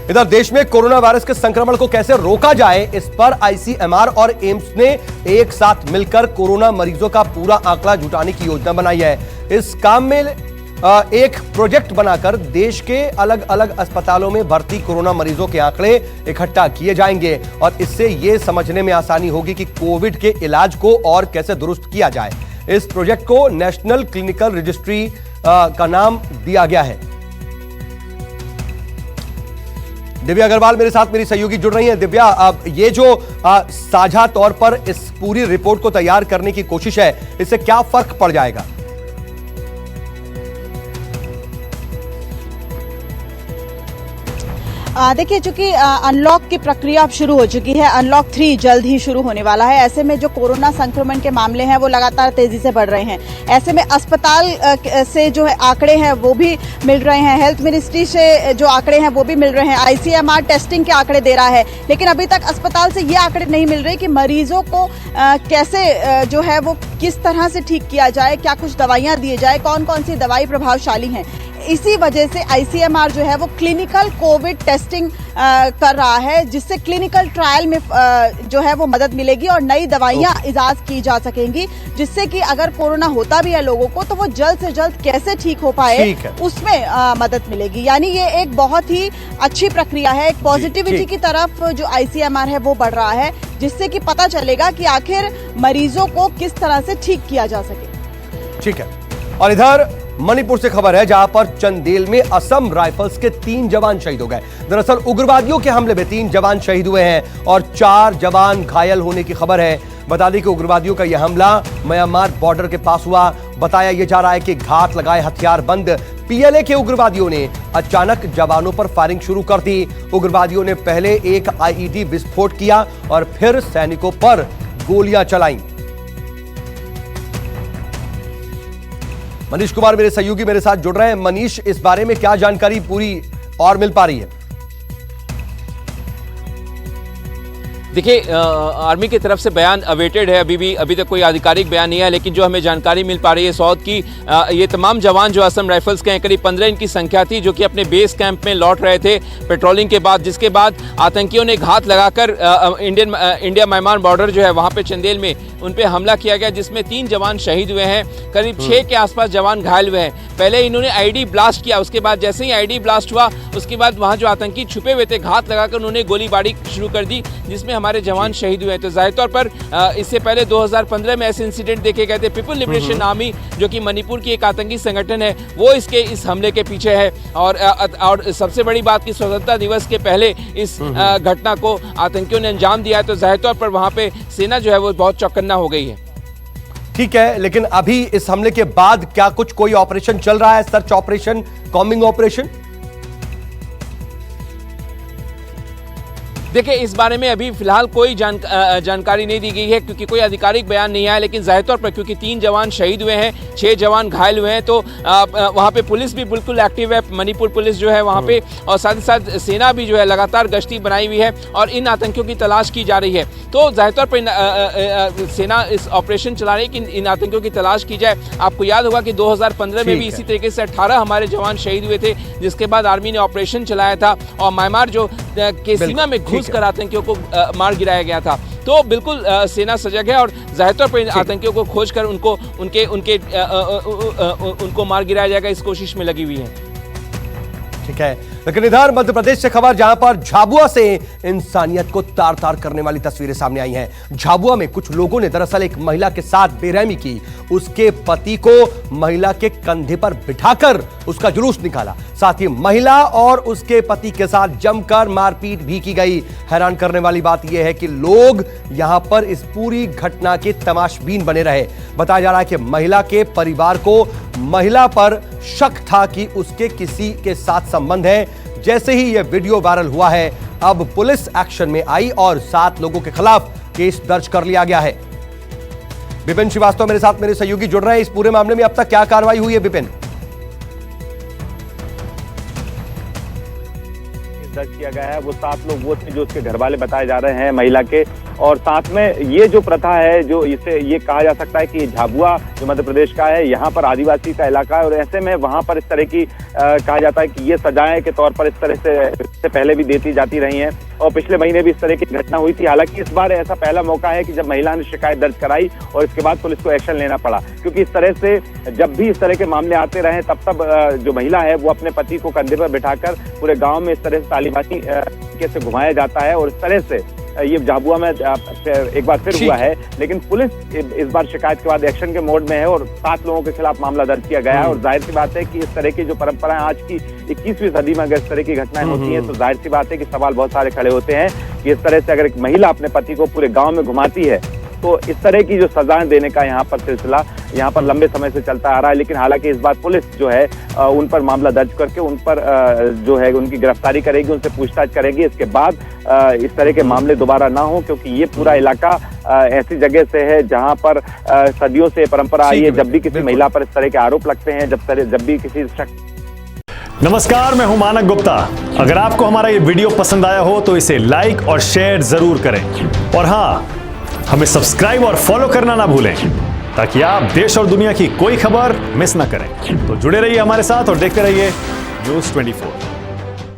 इधर देश में कोरोना वायरस के संक्रमण को कैसे रोका जाए, इस पर आईसीएमआर और एम्स ने एक साथ मिलकर कोरोना मरीजों का पूरा आंकड़ा जुटाने की योजना बनाई है। इस काम में एक प्रोजेक्ट बनाकर देश के अलग अलग अस्पतालों में भर्ती कोरोना मरीजों के आंकड़े इकट्ठा किए जाएंगे और इससे यह समझने में आसानी होगी कि कोविड के इलाज को और कैसे दुरुस्त किया जाए। इस प्रोजेक्ट को नेशनल क्लिनिकल रजिस्ट्री का नाम दिया गया है। दिव्या अग्रवाल मेरे साथ मेरी सहयोगी जुड़ रही हैं। दिव्या, अब ये जो साझा तौर पर इस पूरी रिपोर्ट को तैयार करने की कोशिश है, इससे क्या फर्क पड़ जाएगा? देखिए, चूंकि अनलॉक की प्रक्रिया अब शुरू हो चुकी है, अनलॉक 3 जल्द ही शुरू होने वाला है। ऐसे में जो कोरोना संक्रमण के मामले हैं वो लगातार तेजी से बढ़ रहे हैं। ऐसे में अस्पताल से जो है आंकड़े हैं वो भी मिल रहे हैं, हेल्थ मिनिस्ट्री से जो आंकड़े हैं वो भी मिल रहे हैं, आईसीएमआर टेस्टिंग के आंकड़े दे रहा है, लेकिन अभी तक अस्पताल से ये आंकड़े नहीं मिल रहे कि मरीजों को कैसे जो है वो किस तरह से ठीक किया जाए, क्या कुछ दवाइयाँ दिए जाए, कौन कौन सी दवाई प्रभावशाली हैं। इसी वजह से आईसीएमआर जो है वो क्लिनिकल कोविड टेस्टिंग कर रहा है, जिससे क्लिनिकल ट्रायल में जो है वो मदद मिलेगी और नई दवाइयां इजाद की जा सकेंगी, जिससे कि अगर कोरोना होता भी है लोगों को तो वो जल्द से जल्द कैसे ठीक हो पाए उसमें मदद मिलेगी। यानी ये एक बहुत ही अच्छी प्रक्रिया है, एक पॉजिटिविटी की तरफ जो आईसीएमआर है वो बढ़ रहा है, जिससे कि पता चलेगा कि आखिर मरीजों को किस तरह से ठीक किया जा सके। ठीक है। और इधर मणिपुर से खबर है, जहां पर चंदेल में असम राइफल्स के 3 जवान शहीद हो गए। दरअसल उग्रवादियों के हमले में 3 जवान शहीद हुए हैं और 4 जवान घायल होने की खबर है। बता दें कि उग्रवादियों का यह हमला म्यांमार बॉर्डर के पास हुआ। बताया यह जा रहा है कि घात लगाए हथियारबंद पीएलए के उग्रवादियों ने अचानक जवानों पर फायरिंग शुरू कर दी। उग्रवादियों ने पहले एक आईईडी विस्फोट किया और फिर सैनिकों पर गोलियां चलाई। मनीष कुमार मेरे सहयोगी मेरे साथ जुड़ रहे हैं। मनीष, इस बारे में क्या जानकारी पूरी और मिल पा रही है? देखिए, आर्मी की तरफ से बयान अवेटेड है, अभी तक कोई आधिकारिक बयान नहीं है, लेकिन जो हमें जानकारी मिल पा रही है सौद की, ये तमाम जवान जो असम राइफल्स के हैं, करीब 15 इनकी संख्या थी, जो कि अपने बेस कैंप में लौट रहे थे पेट्रोलिंग के बाद, जिसके बाद आतंकियों ने घात लगाकर इंडिया म्यांमार बॉर्डर जो है वहाँ पे चंदेल में उन पे हमला किया गया, जिसमें 3 जवान शहीद हुए हैं, करीब 6 के आसपास जवान घायल हुए हैं। पहले इन्होंने आईडी ब्लास्ट किया, उसके बाद जैसे ही आईडी ब्लास्ट हुआ उसके बाद वहाँ जो आतंकी छुपे हुए थे, घात लगाकर उन्होंने गोलीबारी शुरू कर दी, जिसमें हमारे जवान शहीद हुए। तो जाहिर तौर पर इससे पहले 2015 में ऐसे इंसिडेंट देखे गए थे। पीपल लिबरेशन आर्मी जो कि मणिपुर की एक आतंकी संगठन है, वो इस हमले के पीछे है। और सबसे बड़ी बात कि स्वतंत्रता दिवस के पहले इस घटना को आतंकियों ने अंजाम दिया है। तो जाहिर तौर पर वहां पे सेना जो है वो बहुत चौकन्ना हो गई है। ठीक है, लेकिन अभी इस हमले के बाद क्या कुछ कोई ऑपरेशन चल रहा है, सर्च ऑपरेशन, कॉम्बिंग ऑपरेशन? देखिए, इस बारे में अभी फिलहाल कोई जानकारी नहीं दी गई है, क्योंकि कोई आधिकारिक बयान नहीं आया। लेकिन जाहिर तौर पर क्योंकि 3 जवान शहीद हुए हैं, 6 जवान घायल हुए हैं, तो वहाँ पे पुलिस भी बिल्कुल एक्टिव है, मणिपुर पुलिस जो है वहाँ पे, और साथ ही साथ सेना भी जो है लगातार गश्ती बनाई हुई है और इन आतंकियों की तलाश की जा रही है। तो जाहिर तौर पर सेना इस ऑपरेशन चला रही है कि इन आतंकियों की तलाश की जाए। आपको याद होगा कि 2015 में भी इसी तरीके से 18 हमारे जवान शहीद हुए थे, जिसके बाद आर्मी ने ऑपरेशन चलाया था और म्यांमार जो के सीमा में घुस कर आतंकियों को मार गिराया गया था। तो बिल्कुल सेना सजग है और जाहिर तौर पर आतंकियों को खोजकर उनको मार गिराया जाएगा, इस कोशिश में लगी हुई है। ठीक है, लेकिन इधर मध्य प्रदेश से खबर, जहां पर झाबुआ से इंसानियत को तार तार करने वाली तस्वीरें सामने आई हैं। झाबुआ में कुछ लोगों ने दरअसल एक महिला के साथ बेरहमी की, उसके पति को महिला के कंधे पर बिठाकर उसका जुलूस निकाला, साथ ही महिला और उसके पति के साथ जमकर मारपीट भी की गई। हैरान करने वाली बात यह है कि लोग यहां पर इस पूरी घटना के तमाशबीन बने रहे। बताया जा रहा है कि महिला के परिवार को महिला पर शक था कि उसके किसी के साथ संबंध है। जैसे ही यह वीडियो वायरल हुआ है, अब पुलिस एक्शन में आई और 7 लोगों के खिलाफ केस दर्ज कर लिया गया है। विपिन श्रीवास्तव मेरे साथ मेरे सहयोगी जुड़ रहे हैं। इस पूरे मामले में अब तक क्या कार्रवाई हुई है विपिन? दर्ज किया गया है, वो 7 लोग वो थे जो उसके घर वाले बताए जा रहे हैं महिला के, और साथ में ये जो प्रथा है, जो इसे ये कहा जा सकता है कि झाबुआ जो मध्य प्रदेश का है, यहाँ पर आदिवासी का इलाका है और ऐसे में वहाँ पर इस तरह की कहा जाता है कि ये सजाएं के तौर पर इस तरह से पहले भी देती जाती रही हैं और पिछले महीने भी इस तरह की घटना हुई थी। हालांकि इस बार ऐसा पहला मौका है कि जब महिला ने शिकायत दर्ज कराई और इसके बाद पुलिस को एक्शन लेना पड़ा, क्योंकि इस तरह से जब भी इस तरह के मामले आते रहे तब जो महिला है वो अपने पति को कंधे पर बिठाकर पूरे गाँव में इस तरह से तालिबानी तरीके से घुमाया जाता है और इस तरह से ये झाबुआ में एक बार फिर हुआ है। लेकिन पुलिस इस बार शिकायत के बाद एक्शन के मोड में है और 7 लोगों के खिलाफ मामला दर्ज किया गया है। और जाहिर सी बात है कि इस तरह की जो परंपराएं आज की 21वीं सदी में अगर इस तरह की घटनाएं होती हैं तो जाहिर सी बात है कि सवाल बहुत सारे खड़े होते हैं कि इस तरह से अगर एक महिला अपने पति को पूरे गाँव में घुमाती है तो इस तरह की जो सजाएं देने का यहाँ पर सिलसिला यहाँ पर लंबे समय से चलता आ रहा है। लेकिन हालांकि इस बार पुलिस जो है उन पर मामला दर्ज करके उन पर जो है उनकी गिरफ्तारी करेगी, उनसे पूछताछ करेगी। इसके बाद इस तरह के मामले दोबारा ना हो, क्योंकि ये पूरा इलाका ऐसी जगह से है जहाँ पर सदियों से परंपरा आई है। जब भी किसी महिला पर इस तरह के आरोप लगते हैं, जब भी किसी शख्स। नमस्कार, मैं हूं मानक गुप्ता। अगर आपको हमारा ये वीडियो पसंद आया हो तो इसे लाइक और शेयर जरूर करें और हाँ, हमें सब्सक्राइब और फॉलो करना ना भूलें ताकि आप देश और दुनिया की कोई खबर मिस ना करें। तो जुड़े रहिए हमारे साथ और देखते रहिए न्यूज़ 24।